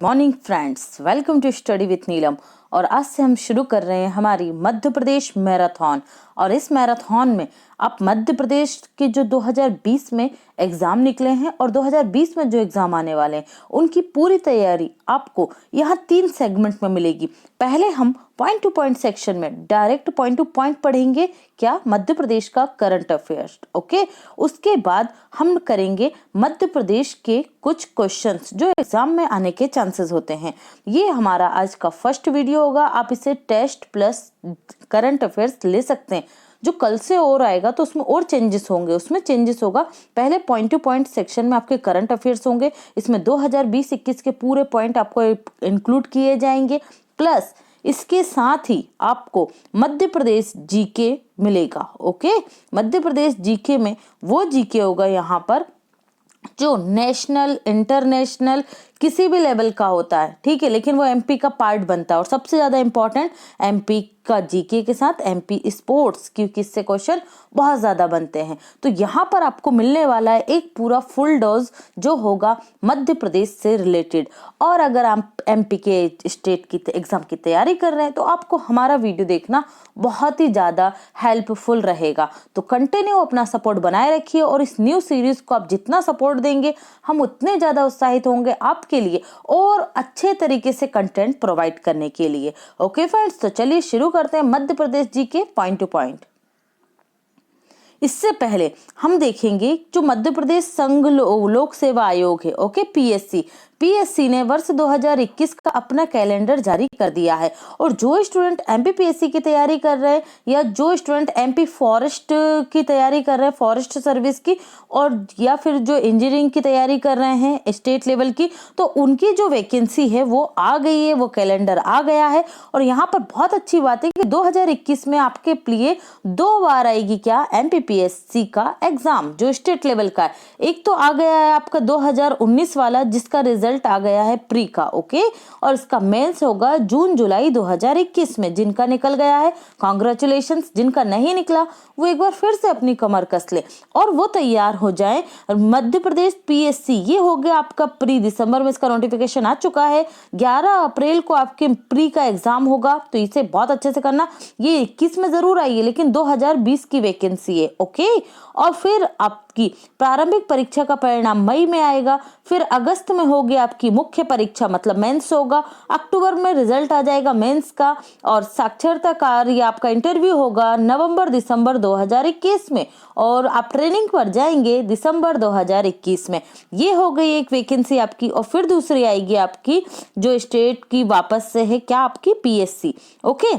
Morning friends, welcome to study with Neelam. और आज से हम शुरू कर रहे हैं हमारी मध्य प्रदेश मैराथन। और इस मैराथन में आप मध्य प्रदेश के जो 2020 में एग्जाम निकले हैं और 2020 में जो एग्जाम आने वाले हैं उनकी पूरी तैयारी आपको यहाँ 3 सेगमेंट में मिलेगी। पहले हम पॉइंट टू पॉइंट सेक्शन में डायरेक्ट पॉइंट टू पॉइंट पढ़ेंगे, क्या मध्य प्रदेश का करंट अफेयर्स। ओके, उसके बाद हम करेंगे मध्य प्रदेश के कुछ क्वेश्चंस जो एग्जाम में आने के चांसेस होते हैं। ये हमारा आज का फर्स्ट वीडियो होगा। आप इसे टेस्ट प्लस करंट अफेयर्स ले सकते हैं। जो कल से और आएगा तो उसमें और चेंजेस होंगे। उसमें चेंजेस होगा, पहले पॉइंट टू पॉइंट सेक्शन में आपके करंट अफेयर्स होंगे। इसमें 2020-21 के पूरे पॉइंट आपको इंक्लूड किए जाएंगे, प्लस इसके साथ ही आपको मध्य प्रदेश जीके मिलेगा। ओके, मध्य प्रदेश जीके में वो जीके होगा यहाँ पर जो नेशनल इंटरनेशनल किसी भी लेवल का होता है, ठीक है, लेकिन वो एमपी का पार्ट बनता है। और सबसे ज्यादा इंपॉर्टेंट एमपी का जीके के साथ एमपी स्पोर्ट्स, क्योंकि इससे क्वेश्चन बहुत ज्यादा बनते हैं। तो यहाँ पर आपको मिलने वाला है एक पूरा फुल डोज जो होगा मध्य प्रदेश से रिलेटेड। और अगर आप एमपी के स्टेट की एग्जाम की तैयारी कर रहे हैं तो आपको हमारा वीडियो देखना बहुत ही ज्यादा हेल्पफुल रहेगा। तो कंटिन्यू अपना सपोर्ट बनाए रखिए और इस न्यू सीरीज को आप जितना सपोर्ट देंगे हम उतने ज्यादा उत्साहित होंगे आपके लिए और अच्छे तरीके से कंटेंट प्रोवाइड करने के लिए। ओके फ्रेंड्स, तो चलिए शुरू करते हैं मध्य प्रदेश जी के पॉइंट टू पॉइंट। इससे पहले हम देखेंगे जो मध्य प्रदेश संघ लोक सेवा आयोग है, ओके, पीएससी ने वर्ष 2021 का अपना कैलेंडर जारी कर दिया है। और जो स्टूडेंट एमपीपीएससी की तैयारी कर रहे हैं या जो स्टूडेंट एमपी फॉरेस्ट की तैयारी कर रहे हैं, फॉरेस्ट सर्विस की, और या फिर जो इंजीनियरिंग की तैयारी कर रहे हैं स्टेट लेवल की, तो उनकी जो वैकेंसी है वो आ गई है, वो कैलेंडर आ गया है। और यहाँ पर बहुत अच्छी बात है कि 2021 में आपके लिए 2 बार आएगी क्या एमपीपीएससी का एग्जाम जो स्टेट लेवल का है। एक तो आ गया है आपका 2019 वाला जिसका रिजल्ट आ गया है प्री का, ओके, और इसका मेंस होगा जून जुलाई 2021 में। जिनका निकल गया है कांग्रेचुलेशंस, जिनका नहीं निकला वो एक बार फिर से अपनी कमर कस ले और वो तैयार हो जाए। मध्य प्रदेश पीएससी ये हो गया आपका प्री, दिसंबर में इसका नोटिफिकेशन आ चुका है। 11 अप्रैल को आपके प्री का एग्जाम होगा, तो इसे बहुत अच्छे से करना। ये 21 में जरूर आई है लेकिन 2020 की वैकेंसी है, ओके। और फिर आपकी प्रारंभिक परीक्षा का परिणाम मई में आएगा, फिर अगस्त में होगी आपकी मुख्य परीक्षा मतलब मेंस होगा, अक्टूबर में रिजल्ट आ जाएगा मेंस का, और साक्षरता कार्य आपका इंटरव्यू होगा नवंबर दिसंबर 2021 में, और आप ट्रेनिंग पर जाएंगे दिसंबर 2021 में। ये हो गई एक वैकेंसी आपकी। और फिर दूसरी आएगी आपकी जो स्टेट की वापस से है, क्या आपकी पीएससी, ओके।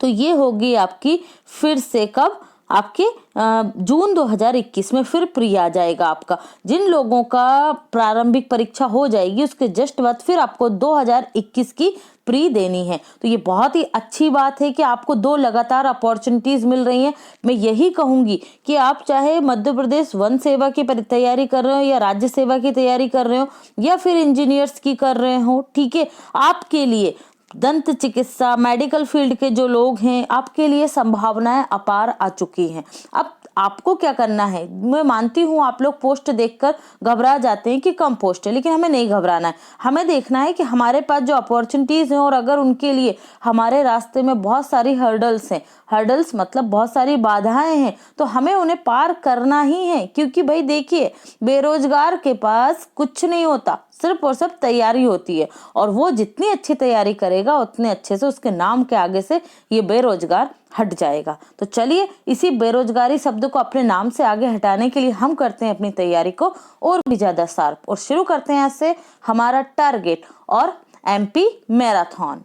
तो ये होगी आपकी फिर से कब, आपके जून 2021 में फिर प्री आ जाएगा आपका। जिन लोगों का प्रारंभिक परीक्षा हो जाएगी उसके जस्ट बाद फिर आपको 2021 की प्री देनी है। तो ये बहुत ही अच्छी बात है कि आपको 2 लगातार अपॉर्चुनिटीज मिल रही हैं। मैं यही कहूंगी कि आप चाहे मध्य प्रदेश वन सेवा की तैयारी कर रहे हो या राज्य सेवा की तैयारी कर रहे हो या फिर इंजीनियर्स की कर रहे हो, ठीक है, आपके लिए दंत चिकित्सा मेडिकल फील्ड के जो लोग हैं आपके लिए संभावनाएं अपार आ चुकी हैं। अब आपको क्या करना है, मैं मानती हूँ आप लोग पोस्ट देखकर घबरा जाते हैं कि कम पोस्ट है, लेकिन हमें नहीं घबराना है। हमें देखना है कि हमारे पास जो अपॉर्चुनिटीज हैं और अगर उनके लिए हमारे रास्ते में बहुत सारी हर्डल्स हैं, हर्डल्स मतलब बहुत सारी बाधाएं हैं, तो हमें उन्हें पार करना ही है। क्योंकि भाई देखिए, बेरोजगार के पास कुछ नहीं होता, सिर्फ और सिर्फ तैयारी होती है, और वो जितनी अच्छी तैयारी करेगा उतने अच्छे से उसके नाम के आगे से ये बेरोजगार हट जाएगा। तो चलिए इसी बेरोजगारी शब्द को अपने नाम से आगे हटाने के लिए हम करते हैं अपनी तैयारी को और भी ज्यादा शार्प, और शुरू करते हैं आज से हमारा टारगेट और एमपी मैराथन।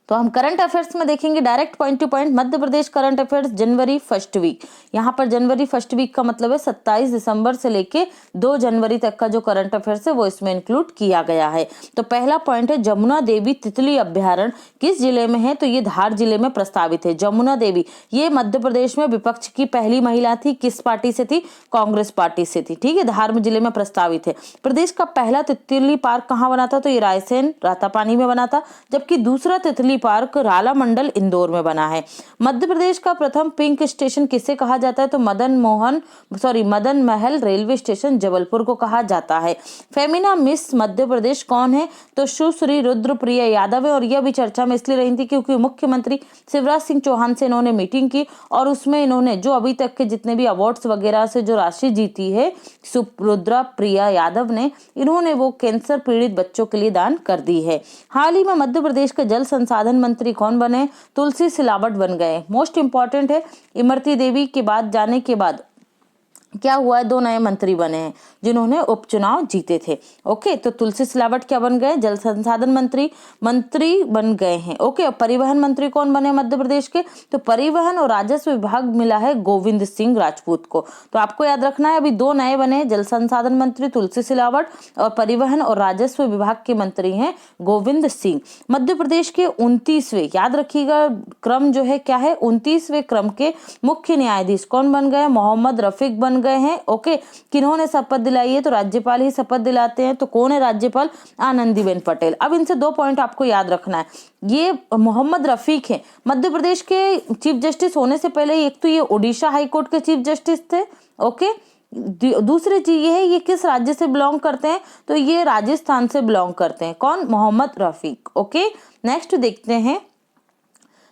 तो हम करंट अफेयर्स में देखेंगे डायरेक्ट पॉइंट टू पॉइंट मध्य प्रदेश करंट अफेयर्स जनवरी फर्स्ट वीक। यहाँ पर जनवरी फर्स्ट वीक का मतलब है 27 दिसंबर से लेके 2 जनवरी तक का जो करंट अफेयर्स है वो इसमें इंक्लूड किया गया है। तो पहला पॉइंट है जमुना देवी तितली अभ्यारण्य किस जिले में है, तो ये धार जिले में प्रस्तावित है। जमुना देवी ये मध्य प्रदेश में विपक्ष की पहली महिला थी, किस पार्टी से थी, कांग्रेस पार्टी से थी, ठीक है, धार जिले में प्रस्तावित है। प्रदेश का पहला तितली पार्क कहाँ बना था, तो ये रायसेन रातापानी में बना था, जबकि दूसरा तितली पार्क राला मंडल इंदौर में बना है। मध्य प्रदेश का प्रथम पिंक स्टेशन किसे कहा जाता है? तो मदन महल रेलवे स्टेशन जबलपुर को कहा जाता है। फेमिना मिस मध्य प्रदेश कौन है? तो सुश्री रुद्रप्रिया यादव है, और यह भी चर्चा में इसलिए रही थी क्योंकि मुख्यमंत्री शिवराज सिंह चौहान से इन्होंने मीटिंग की और उसमें इन्होंने जो अभी तक के जितने भी अवार्ड्स वगैरह से जो राशि जीती है रुद्रप्रिया यादव ने, इन्होंने वो कैंसर पीड़ित बच्चों के लिए दान कर दी है। हाल ही में मध्य प्रदेश के जल संसाधन मंत्री कौन बने? तुलसी सिलावट बन गए। मोस्ट इंपॉर्टेंट है, इमरती देवी के बाद जाने के बाद क्या हुआ है? 2 नए मंत्री बने हैं जिन्होंने उपचुनाव जीते थे। ओके, तो तुलसी सिलावट क्या बन गए? जल संसाधन मंत्री बन गए हैं। ओके, और परिवहन मंत्री कौन बने मध्य प्रदेश के? तो परिवहन और राजस्व विभाग मिला है गोविंद सिंह राजपूत को। तो आपको याद रखना है, अभी 2 नए बने, जल संसाधन मंत्री तुलसी सिलावट और परिवहन और राजस्व विभाग के मंत्री हैं गोविंद सिंह। मध्य प्रदेश के 29वें, याद रखिएगा क्रम जो है क्या है, 29वें क्रम के मुख्य न्यायाधीश कौन बन गए? मोहम्मद रफीक बन गए हैं। ओके, किन्होंने शपथ दिलाई है? तो राज्यपाल ही शपथ दिलाते हैं। तो कौन है राज्यपाल? आनंदीबेन पटेल। अब इनसे 2 पॉइंट आपको याद रखना है। ये मोहम्मद रफीक हैं, मध्य प्रदेश के चीफ जस्टिस होने से पहले एक तो ये ओडिशा हाईकोर्ट के चीफ जस्टिस थे। ओके, दूसरी चीज ये है ये किस राज्य से बिलोंग करते हैं? तो ये राजस्थान से बिलोंग करते हैं। कौन? मोहम्मद रफीक। ओके, नेक्स्ट देखते हैं,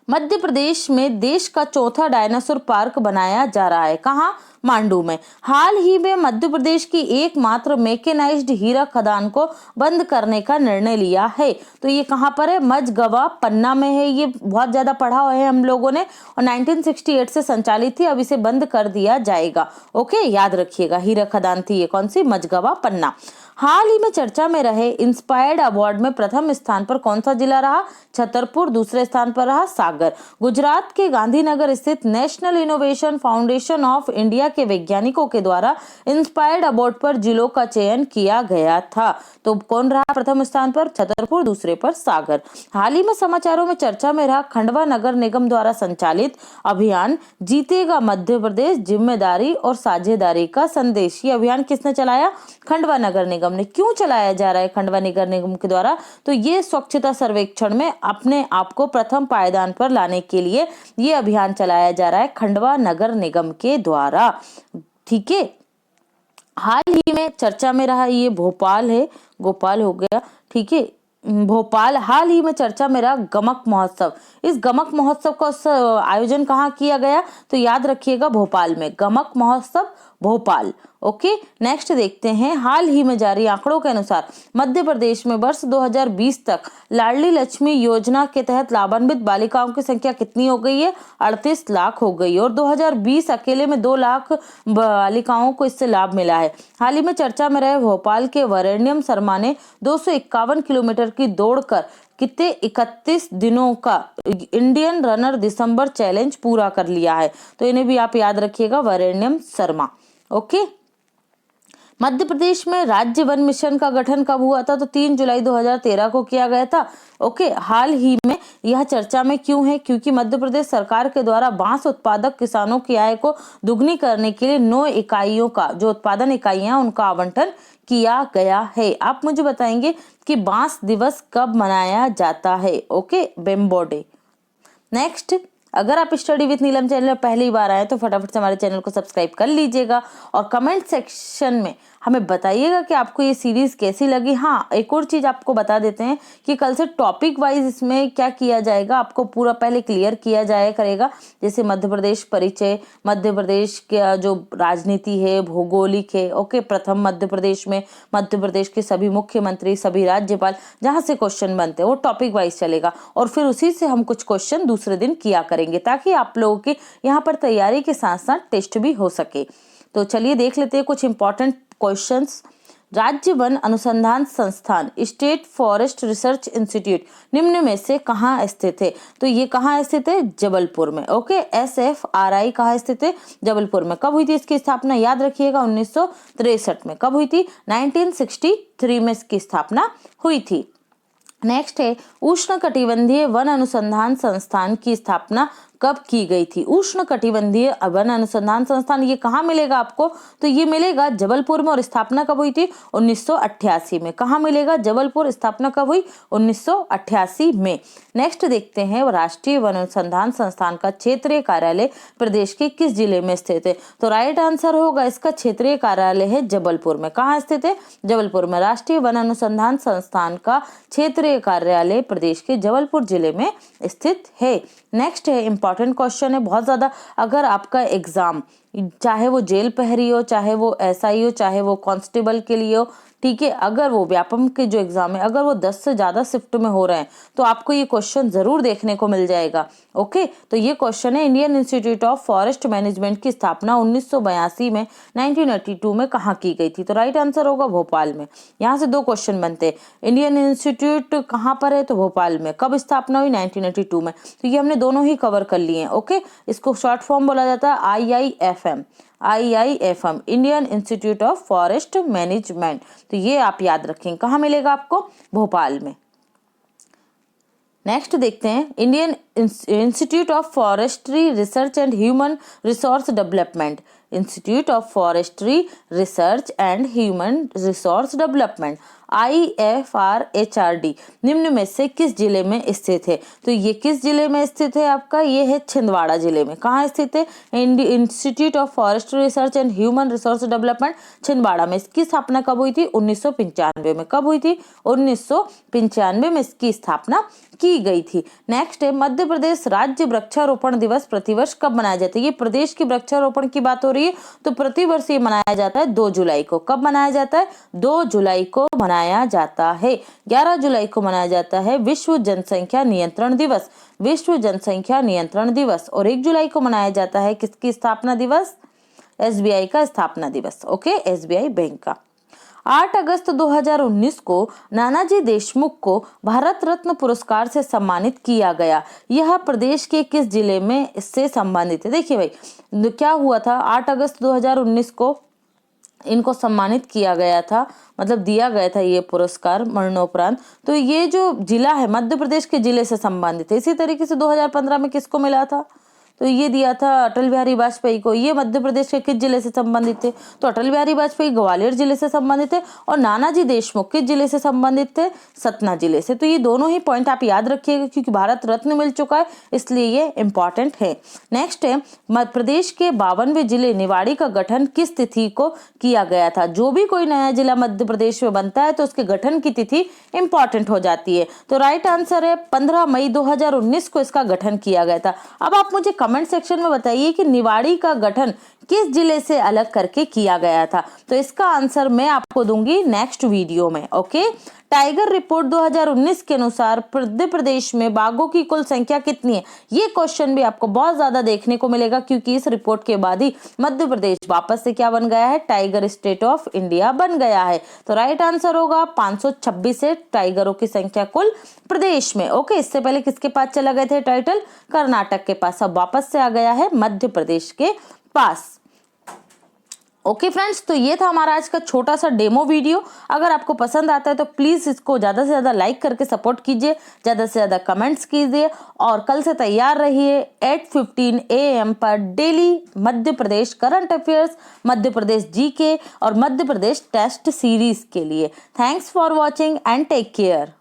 मध्य प्रदेश में देश का चौथा डायनासोर पार्क बनाया जा रहा है। कहाँ? मांडू में। हाल ही में मध्य प्रदेश की एकमात्र मैकेनाइज्ड हीरा खदान को बंद करने का निर्णय लिया है। तो ये कहाँ पर है? मझगवा पन्ना में है। ये बहुत ज्यादा पढ़ा हुआ है हम लोगों ने, और 1968 से संचालित थी, अब इसे बंद कर दिया जाएगा। ओके, याद रखिएगा, हीरा खदान थी ये कौन सी? मझगवा पन्ना। हाल ही में चर्चा में रहे इंस्पायर्ड अवार्ड में प्रथम स्थान पर कौन सा जिला रहा? छतरपुर। दूसरे स्थान पर रहा सागर। गुजरात के गांधीनगर स्थित national innovation foundation of India के वैज्ञानिकों के द्वारा इंस्पायर्ड अवार्ड पर जिलों का चयन किया गया था। तो कौन रहा प्रथम स्थान पर? छतरपुर। दूसरे पर सागर। हाल ही में समाचारों में चर्चा में रहा खंडवा नगर निगम द्वारा संचालित अभियान जीतेगा मध्य प्रदेश, जिम्मेदारी और साझेदारी का संदेश। ये अभियान किसने चलाया? खंडवा नगर निगम ने। क्यों चलाया जा रहा है खंडवा नगर निगम के द्वारा? तो ये स्वच्छता सर्वेक्षण में अपने आप को प्रथम पायदान पर लाने के लिए ये अभियान चलाया जा रहा है खंडवा नगर निगम के द्वारा। ठीक है, हाल ही में चर्चा में रहा ये भोपाल है, गोपाल हो गया। ठीक है, भोपाल। हाल ही में चर्चा में रहा गमक महोत्सव। इस गमक महोत्सव का आयोजन कहाँ किया गया? तो याद रखिएगा भोपाल में। गमक महोत्सव भोपाल। ओके, नेक्स्ट देखते हैं, हाल ही में जारी आंकड़ों के अनुसार मध्य प्रदेश में वर्ष 2020 तक लाडली लक्ष्मी योजना के तहत लाभान्वित बालिकाओं की संख्या कितनी हो गई है? 38 लाख हो गई, और 2020 अकेले में 2 लाख बालिकाओं को इससे लाभ मिला है। हाल ही में चर्चा में रहे भोपाल के वरेण्यम शर्मा ने 251 किलोमीटर की दौड़ कर कितने 31 दिनों का इंडियन रनर दिसंबर चैलेंज पूरा कर लिया है। तो इन्हें भी आप याद रखिएगा, वरेण्यम शर्मा। ओके, मध्य प्रदेश में राज्य वन मिशन का गठन कब हुआ था? तो 3 जुलाई 2013 को किया गया था। ओके, हाल ही में यह चर्चा में क्यों है? क्योंकि मध्य प्रदेश सरकार के द्वारा बांस उत्पादक किसानों की आय को दुगनी करने के लिए 9 इकाइयों का जो उत्पादन इकाइयां उनका आवंटन किया गया है। आप मुझे बताएंगे कि बांस दिवस कब मनाया जाता है? Okay, bamboo day. नेक्स्ट, अगर आप स्टडी विद नीलम चैनल में पहली बार आए तो फटाफट से हमारे चैनल को सब्सक्राइब कर लीजिएगा और कमेंट सेक्शन में हमें बताइएगा कि आपको ये सीरीज कैसी लगी। हाँ, एक और चीज आपको बता देते हैं कि कल से टॉपिक वाइज इसमें क्या किया जाएगा, आपको पूरा पहले क्लियर किया जाया करेगा। जैसे मध्य प्रदेश परिचय, मध्य प्रदेश का जो राजनीति है, भौगोलिक है। ओके, प्रथम मध्य प्रदेश में मध्य प्रदेश के सभी मुख्यमंत्री, सभी राज्यपाल, जहाँ से क्वेश्चन बनते हैं वो टॉपिक वाइज चलेगा, और फिर उसी से हम कुछ क्वेश्चन दूसरे दिन किया करेंगे ताकि आप लोगों की यहाँ पर तैयारी के साथ साथ टेस्ट भी हो सके। तो चलिए देख लेते हैं कुछ इंपॉर्टेंट क्वेश्चंस। राज्य वन अनुसंधान संस्थान स्टेट फॉरेस्ट रिसर्च इंस्टीट्यूट निम्न में से कहाँ स्थित है? तो ये कहाँ स्थित है? जबलपुर में। ओके, SFRI कहाँ स्थित है? जबलपुर में। कब हुई थी इसकी स्थापना? याद रखिएगा 1963 में। कब हुई थी? 1963 में इसकी स्थापना हुई थी। नेक्स्ट है, उष्णकटिबंधीय वन अनुसंधान संस्थान की स्थापना कब की गई थी? उष्ण कटिबंधीय वन अनुसंधान संस्थान ये कहाँ मिलेगा आपको? तो ये मिलेगा जबलपुर में। और स्थापना कब हुई थी? 1988 में। कहाँ मिलेगा? जबलपुर। स्थापना कब हुई? 1988 में। नेक्स्ट देखते हैं, राष्ट्रीय वन अनुसंधान संस्थान का क्षेत्रीय कार्यालय प्रदेश के किस जिले में स्थित है? तो राइट आंसर होगा इसका क्षेत्रीय कार्यालय है जबलपुर में। कहाँ स्थित है? जबलपुर में। राष्ट्रीय वन अनुसंधान संस्थान का क्षेत्रीय कार्यालय प्रदेश के जबलपुर जिले में स्थित है। नेक्स्ट है, इंपॉर्टेंट क्वेश्चन है बहुत ज्यादा। अगर आपका एग्जाम चाहे वो जेल प्रहरी हो, चाहे वो एसआई हो, चाहे वो कांस्टेबल के लिए हो, ठीक है, अगर वो व्यापम के जो एग्जाम है अगर वो 10 से ज्यादा शिफ्ट में हो रहे हैं तो आपको ये क्वेश्चन जरूर देखने को मिल जाएगा। ओके, तो ये क्वेश्चन है, Indian institute of forest management की स्थापना 1982 में 1982 में कहाँ की गई थी? तो राइट आंसर होगा भोपाल में। यहाँ से दो क्वेश्चन बनते हैं, इंडियन इंस्टीट्यूट कहाँ पर है? तो भोपाल में। कब स्थापना हुई? 1982 में। तो ये हमने दोनों ही कवर कर लिए हैं। ओके, इसको शॉर्ट फॉर्म बोला जाता है IIFM, Indian institute of forest management. तो ये आप याद रखें, कहाँ मिलेगा आपको? भोपाल में। नेक्स्ट देखते हैं, Indian institute of forestry research and human resource development, institute of forestry research and human resource development IFRHRD निम्न में से किस जिले में स्थित है? तो ये किस जिले में स्थित है आपका? ये है छिंदवाड़ा जिले में। कहाँ स्थित है? Institute of forestry research and human resource development Chhindwara में। इसकी स्थापना कब हुई थी? 1995 में। कब हुई थी? 1995 में इसकी स्थापना की गई थी। नेक्स्ट है, मध्य प्रदेश राज्य वृक्षारोपण दिवस प्रतिवर्ष कब मनाया जाता है? ये प्रदेश की वृक्षारोपण की बात हो रही है, तो प्रतिवर्ष ये मनाया जाता है 2 जुलाई को। कब मनाया जाता है? 2 जुलाई को मनाया जाता है। 11 जुलाई को मनाया जाता है विश्व जनसंख्या नियंत्रण दिवस, विश्व जनसंख्या नियंत्रण दिवस। और 1 जुलाई को मनाया जाता है किसकी स्थापना दिवस? SBI का स्थापना दिवस। ओके, SBI बैंक का। 8 अगस्त 2019 को नानाजी देशमुख को भारत रत्न पुरस्कार से सम्मानित किया गया। यह प्रदेश के किस जिले में इससे संबंधित है? देखिए भाई, क्या हुआ था, 8 अगस्त 2019 को इनको सम्मानित किया गया था, मतलब दिया गया था ये पुरस्कार मरणोपरांत। तो ये जो जिला है मध्य प्रदेश के जिले से संबंधित है। इसी तरीके से 2015 में किसको मिला था? तो ये दिया था अटल बिहारी वाजपेयी को। ये मध्य प्रदेश के किस जिले से संबंधित थे? तो अटल बिहारी वाजपेयी ग्वालियर जिले से संबंधित थे। और नानाजी देशमुख किस जिले से संबंधित थे? सतना जिले से। तो ये दोनों ही पॉइंट आप याद रखिएगा, क्योंकि भारत रत्न मिल चुका है इसलिए ये इंपॉर्टेंट है। नेक्स्ट है, मध्य प्रदेश के 52वें जिले निवाड़ी का गठन किस तिथि को किया गया था? जो भी कोई नया जिला मध्य प्रदेश में बनता है तो उसके गठन की तिथि इंपॉर्टेंट हो जाती है। तो राइट आंसर है 15 मई 2019 को इसका गठन किया गया था। अब आप मुझे कमेंट सेक्शन में बताइए कि निवाड़ी का गठन किस जिले से अलग करके किया गया था? तो इसका आंसर मैं आपको दूंगी नेक्स्ट वीडियो में। ओके, टाइगर रिपोर्ट 2019 के अनुसार मध्य प्रदेश में बाघों की कुल संख्या कितनी है? ये क्वेश्चन भी आपको बहुत ज्यादा देखने को मिलेगा, क्योंकि इस रिपोर्ट के बाद ही मध्य प्रदेश वापस से क्या बन गया है? टाइगर स्टेट ऑफ इंडिया बन गया है। तो राइट आंसर होगा 526 है टाइगरों की संख्या कुल प्रदेश में। ओके, इससे पहले किसके पास चला गए थे टाइटल? कर्नाटक के पास। अब वापस से आ गया है मध्य प्रदेश के पास। ओके फ्रेंड्स, तो ये था हमारा आज का छोटा सा डेमो वीडियो। अगर आपको पसंद आता है तो प्लीज इसको ज्यादा से ज्यादा लाइक करके सपोर्ट कीजिए, ज्यादा से ज्यादा कमेंट्स कीजिए, और कल से तैयार रहिए 8:15 AM पर daily Madhya Pradesh current affairs, Madhya Pradesh GK और मध्य प्रदेश टेस्ट सीरीज के लिए। Thanks for watching and take care.